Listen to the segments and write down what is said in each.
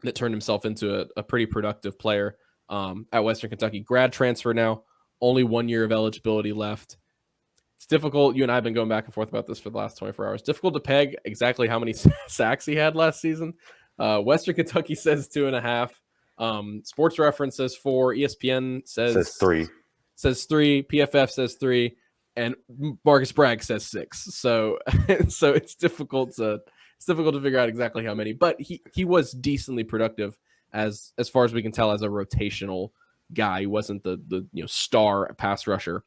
that turned himself into a pretty productive player at Western Kentucky. Grad transfer now, only 1 year of eligibility left. It's difficult. You and I have been going back and forth about this for the last 24 hours. Difficult to peg exactly how many sacks he had last season. Western Kentucky says 2.5. Sports Reference says 4. ESPN says 3. Says 3. PFF says 3. And Marcus Bragg says 6. So it's difficult to figure out exactly how many. But he was decently productive as far as we can tell as a rotational guy. He wasn't the star pass rusher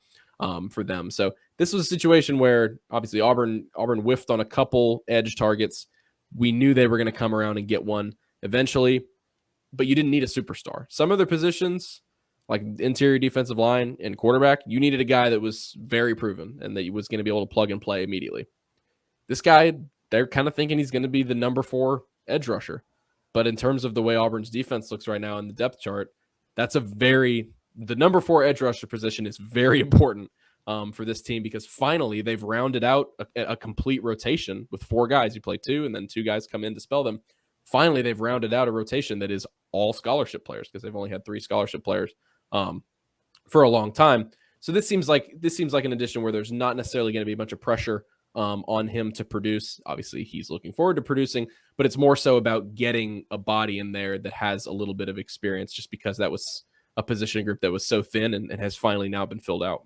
for them. So this was a situation where obviously Auburn whiffed on a couple edge targets. We knew they were going to come around and get one eventually, but you didn't need a superstar. Some other positions, like interior defensive line and quarterback, you needed a guy that was very proven and that was going to be able to plug and play immediately. This guy, they're kind of thinking he's going to be the number 4 edge rusher. But in terms of the way Auburn's defense looks right now in the depth chart, the number 4 edge rusher position is very important for this team, because finally they've rounded out a complete rotation with 4 guys. You play 2 and then 2 guys come in to spell them. Finally, they've rounded out a rotation that is all scholarship players, because they've only had 3 scholarship players for a long time. So this seems like an addition where there's not necessarily going to be a bunch of pressure on him to produce. Obviously, he's looking forward to producing, but it's more so about getting a body in there that has a little bit of experience, just because that was a position group that was so thin and has finally now been filled out.